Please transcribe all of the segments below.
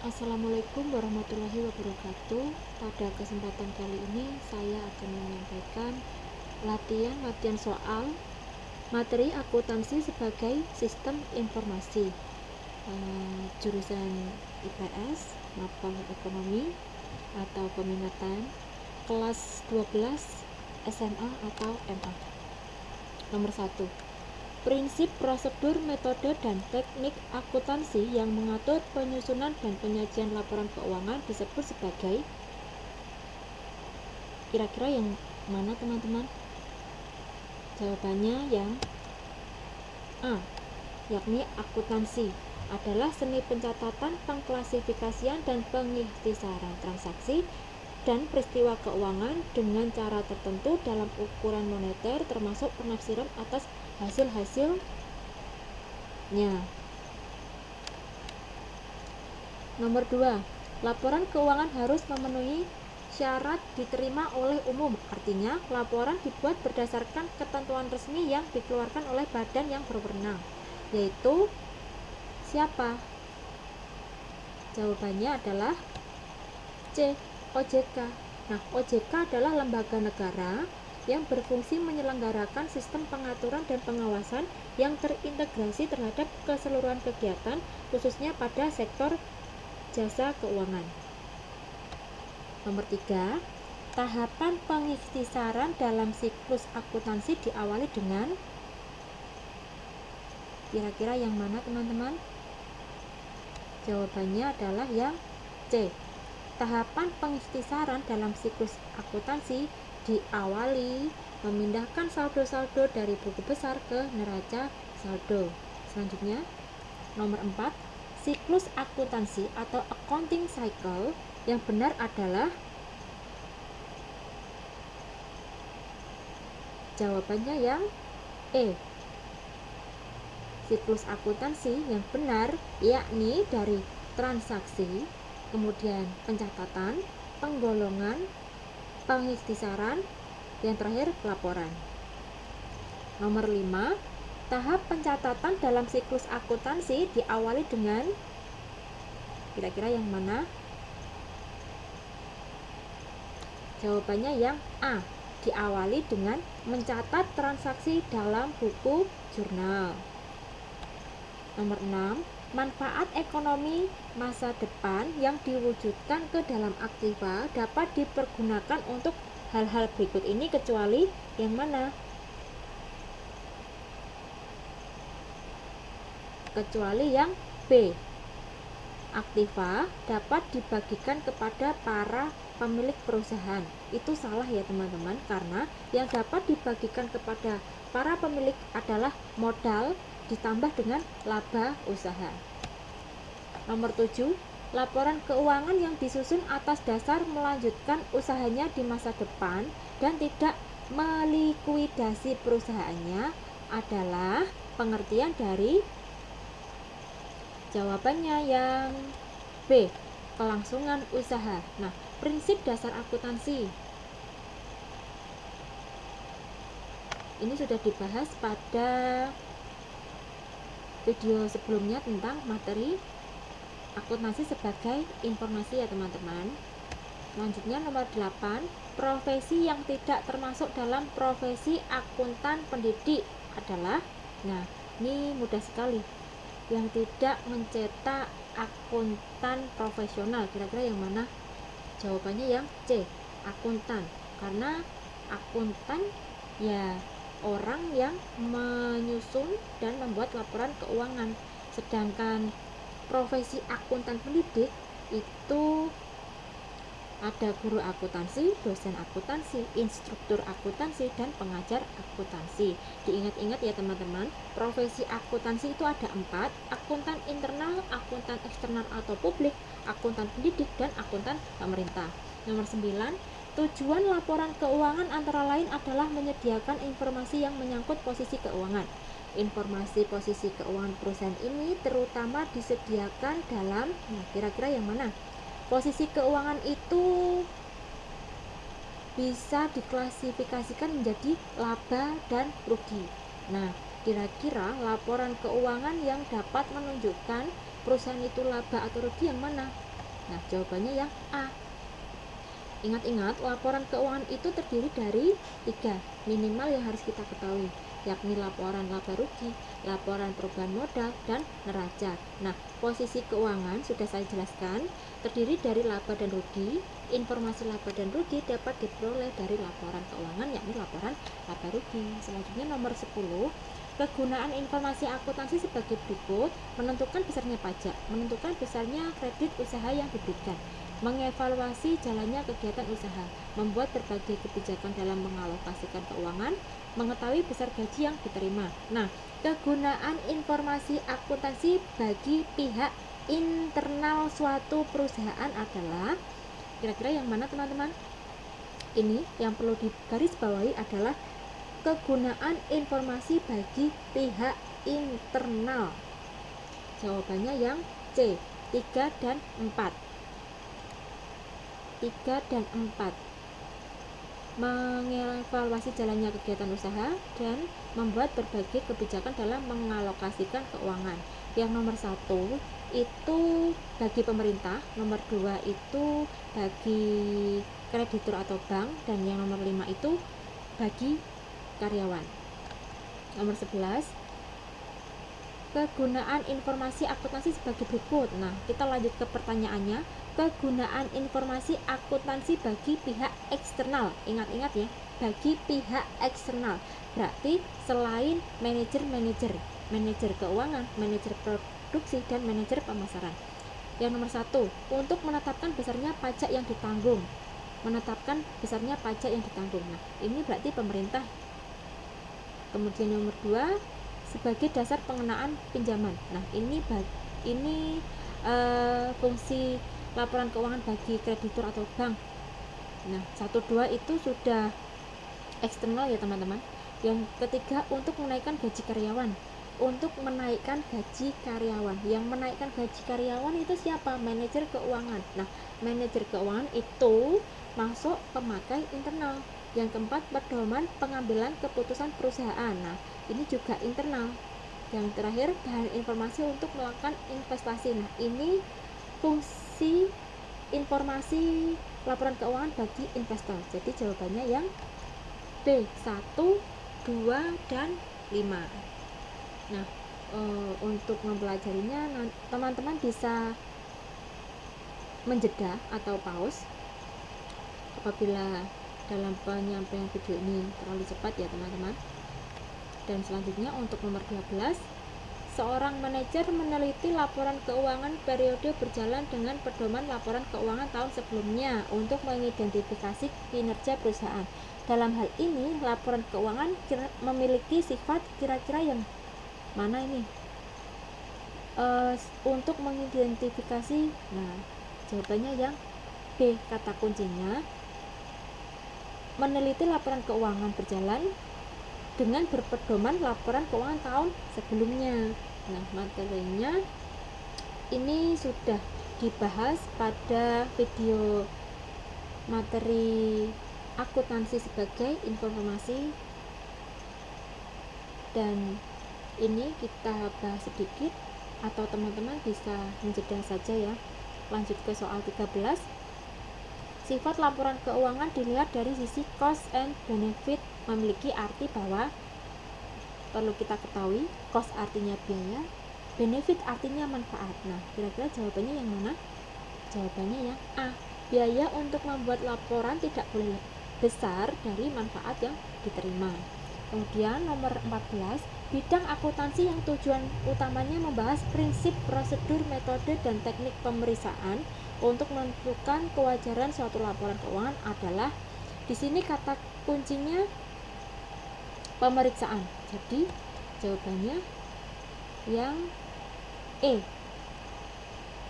Assalamualaikum warahmatullahi wabarakatuh. Pada kesempatan kali ini saya akan menyampaikan latihan soal materi akuntansi sebagai sistem informasi, jurusan IPS maupun ekonomi atau peminatan kelas 12 SMA atau MA. Nomor 1. Prinsip, prosedur, metode, dan teknik akuntansi yang mengatur penyusunan dan penyajian laporan keuangan disebut sebagai, kira-kira yang mana teman-teman? Jawabannya yang A, yakni akuntansi adalah seni pencatatan, pengklasifikasian, dan pengikhtisaran transaksi dan peristiwa keuangan dengan cara tertentu dalam ukuran moneter, termasuk penafsiran atas hasil-hasilnya. Nomor 2. Laporan keuangan harus memenuhi syarat diterima oleh umum. Artinya, laporan dibuat berdasarkan ketentuan resmi yang dikeluarkan oleh badan yang berwenang, yaitu siapa? Jawabannya adalah C, OJK. Nah, OJK adalah lembaga negara yang berfungsi menyelenggarakan sistem pengaturan dan pengawasan yang terintegrasi terhadap keseluruhan kegiatan, khususnya pada sektor jasa keuangan. Nomor 3, tahapan pengikhtisaran dalam siklus akuntansi diawali dengan, kira-kira yang mana teman-teman? Jawabannya adalah yang C. Tahapan pengikhtisaran dalam siklus akuntansi diawali memindahkan saldo-saldo dari buku besar ke neraca saldo. Selanjutnya, nomor 4, siklus akuntansi atau accounting cycle yang benar adalah, jawabannya yang E. Siklus akuntansi yang benar yakni dari transaksi, kemudian pencatatan, penggolongan, pengikhtisaran, yang terakhir laporan. Nomor 5, tahap pencatatan dalam siklus akuntansi diawali dengan, kira-kira yang mana? Jawabannya yang A, diawali dengan mencatat transaksi dalam buku jurnal. Nomor 6, manfaat ekonomi masa depan yang diwujudkan ke dalam aktiva dapat dipergunakan untuk hal-hal berikut ini kecuali yang mana? Kecuali yang B, aktiva dapat dibagikan kepada para pemilik perusahaan. Itu salah ya teman-teman, karena yang dapat dibagikan kepada para pemilik adalah modal ditambah dengan laba usaha. Nomor 7, laporan keuangan yang disusun atas dasar melanjutkan usahanya di masa depan dan tidak melikuidasi perusahaannya adalah pengertian dari, jawabannya yang B, kelangsungan usaha. Nah, prinsip dasar akuntansi ini sudah dibahas pada video sebelumnya tentang materi akuntansi sebagai informasi ya teman-teman. Selanjutnya nomor 8, profesi yang tidak termasuk dalam profesi akuntan pendidik adalah, nah ini mudah sekali, yang tidak mencetak akuntan profesional. Kira-kira yang mana? Jawabannya yang C, akuntan. Karena akuntan ya orang yang menyusun dan membuat laporan keuangan, sedangkan profesi akuntan pendidik itu ada guru akuntansi, dosen akuntansi, instruktur akuntansi, dan pengajar akuntansi. Diingat-ingat ya teman-teman, profesi akuntansi itu ada 4, akuntan internal, akuntan eksternal atau publik, akuntan pendidik, dan akuntan pemerintah. Nomor 9, tujuan laporan keuangan antara lain adalah menyediakan informasi yang menyangkut posisi keuangan. Informasi posisi keuangan perusahaan ini terutama disediakan dalam, nah kira-kira yang mana? Posisi keuangan itu bisa diklasifikasikan menjadi laba dan rugi. Nah, kira-kira laporan keuangan yang dapat menunjukkan perusahaan itu laba atau rugi yang mana? Nah, jawabannya yang A. Ingat-ingat, laporan keuangan itu terdiri dari 3 minimal yang harus kita ketahui, yakni laporan laba rugi, laporan perubahan modal, dan neraca. Nah, posisi keuangan sudah saya jelaskan, terdiri dari laba dan rugi. Informasi laba dan rugi dapat diperoleh dari laporan keuangan, yakni laporan laba rugi. Selanjutnya nomor 10, kegunaan informasi akuntansi sebagai berikut: menentukan besarnya pajak, menentukan besarnya kredit usaha yang diberikan, mengevaluasi jalannya kegiatan usaha, membuat berbagai kebijakan dalam mengalokasikan keuangan, mengetahui besar gaji yang diterima. Nah, kegunaan informasi akuntansi bagi pihak internal suatu perusahaan adalah kira-kira yang mana, teman-teman? Ini yang perlu digarisbawahi adalah kegunaan informasi bagi pihak internal. Jawabannya yang C, 3 dan 4. 3 dan 4, mengevaluasi jalannya kegiatan usaha dan membuat berbagai kebijakan dalam mengalokasikan keuangan. Yang nomor 1 itu bagi pemerintah, nomor 2 itu bagi kreditur atau bank, dan yang nomor 5 itu bagi karyawan. Nomor 11, kegunaan informasi akuntansi sebagai berikut. Nah, kita lanjut ke pertanyaannya. Kegunaan informasi akuntansi bagi pihak eksternal. Ingat-ingat ya, bagi pihak eksternal. Berarti selain manajer keuangan, manajer produksi, dan manajer pemasaran. Yang nomor 1, untuk menetapkan besarnya pajak yang ditanggung. Menetapkan besarnya pajak yang ditanggung. Nah, ini berarti pemerintah. Kemudian nomor 2, sebagai dasar pengenaan pinjaman. Nah, ini fungsi laporan keuangan bagi kreditur atau bank. Nah, 1, 2 itu sudah eksternal ya, teman-teman. Yang ketiga, untuk menaikkan gaji karyawan. Untuk menaikkan gaji karyawan. Yang menaikkan gaji karyawan itu siapa? Manajer keuangan. Nah, manajer keuangan itu masuk pemakai internal. Yang keempat, pedoman pengambilan keputusan perusahaan. Nah, ini juga internal. Yang terakhir, bahan informasi untuk melakukan investasi. Nah, ini fungsi informasi laporan keuangan bagi investor. Jadi jawabannya yang B, 1, 2, dan 5. Nah, untuk mempelajarinya teman-teman bisa menjeda atau pause apabila dalam penyampaian video ini terlalu cepat ya, teman-teman. Dan selanjutnya untuk nomor 12, seorang manajer meneliti laporan keuangan periode berjalan dengan pedoman laporan keuangan tahun sebelumnya untuk mengidentifikasi kinerja perusahaan. Dalam hal ini, laporan keuangan memiliki sifat kira-kira yang mana ini? Untuk mengidentifikasi, nah, jawabannya yang B, kata kuncinya meneliti laporan keuangan berjalan dengan berpedoman laporan keuangan tahun sebelumnya. Nah, materinya ini sudah dibahas pada video materi akuntansi sebagai informasi, dan ini kita bahas sedikit atau teman-teman bisa menjeda saja ya. Lanjut ke soal 13. Sifat laporan keuangan dilihat dari sisi cost and benefit, memiliki arti bahwa perlu kita ketahui, cost artinya biaya, benefit artinya manfaat. Nah, kira-kira jawabannya yang mana? Jawabannya yang A. Biaya untuk membuat laporan tidak boleh besar dari manfaat yang diterima. Kemudian nomor 14, bidang akuntansi yang tujuan utamanya membahas prinsip, prosedur, metode, dan teknik pemeriksaan untuk menentukan kewajaran suatu laporan keuangan adalah, di sini kata kuncinya pemeriksaan. Jadi jawabannya yang E,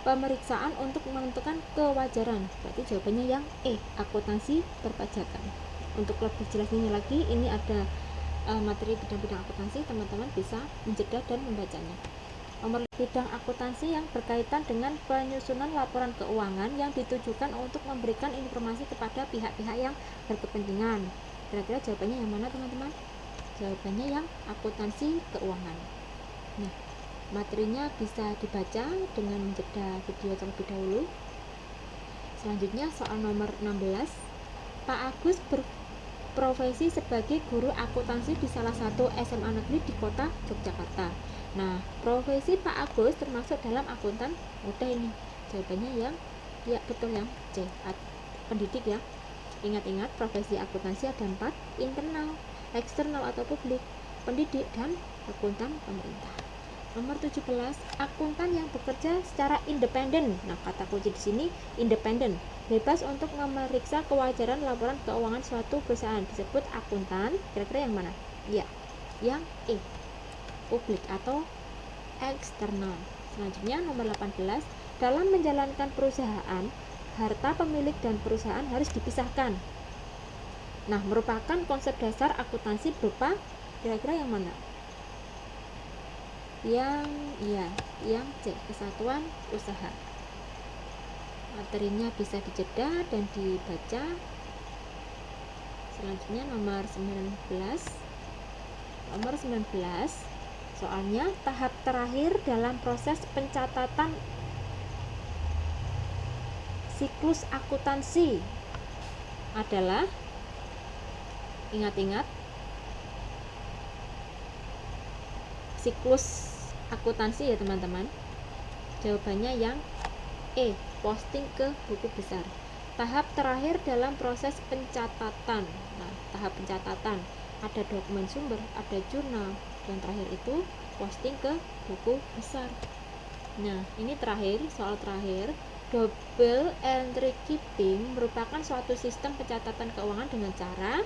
pemeriksaan untuk menentukan kewajaran. Berarti jawabannya yang E, akuntansi perpajakan. Untuk lebih jelasnya lagi, ini ada materi bidang-bidang akuntansi, teman-teman bisa menjeda dan membacanya. Nomor bidang akuntansi yang berkaitan dengan penyusunan laporan keuangan yang ditujukan untuk memberikan informasi kepada pihak-pihak yang berkepentingan. Kira-kira jawabannya yang mana, teman-teman? Jawabannya yang akuntansi keuangan. Nah, materinya bisa dibaca dengan menjeda video terlebih dahulu. Selanjutnya soal nomor 16. Pak Agus berprofesi sebagai guru akuntansi di salah satu SMA negeri di kota Yogyakarta. Nah, profesi Pak Agus termasuk dalam akuntan. Mudah ini. Jawabannya yang ya betul, yang C, pendidik ya. Ingat-ingat, profesi akuntansi ada 4, internal, eksternal atau publik, pendidik, dan akuntan pemerintah. Nomor 17, akuntan yang bekerja secara independen. Nah, kata kunci di sini independen, bebas untuk memeriksa kewajaran laporan keuangan suatu perusahaan disebut akuntan. Kira-kira yang mana? Ya, yang E, publik atau eksternal. Selanjutnya nomor 18, dalam menjalankan perusahaan, harta pemilik dan perusahaan harus dipisahkan. Nah, merupakan konsep dasar akuntansi berupa kira-kira yang mana? Yang C, kesatuan usaha. Materinya bisa dijeda dan dibaca. Selanjutnya nomor 19. Soalnya tahap terakhir dalam proses pencatatan siklus akuntansi adalah, ingat-ingat, siklus akuntansi ya teman-teman. Jawabannya yang E, posting ke buku besar. Tahap terakhir dalam proses pencatatan. Nah, tahap pencatatan ada dokumen sumber, ada jurnal, dan terakhir itu posting ke buku besar. Nah, ini terakhir, soal terakhir. Double entry keeping merupakan suatu sistem pencatatan keuangan dengan cara,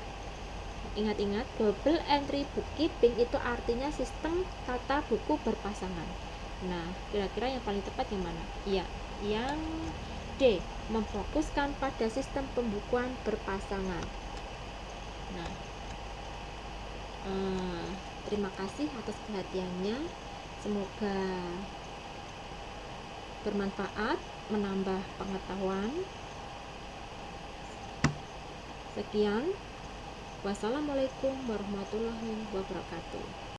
ingat-ingat, double entry bookkeeping itu artinya sistem tata buku berpasangan. Nah, kira-kira yang paling tepat yang mana? Iya, yang D, memfokuskan pada sistem pembukuan berpasangan. Nah, terima kasih atas perhatiannya. Semoga bermanfaat, menambah pengetahuan. Sekian. Wassalamualaikum warahmatullahi wabarakatuh.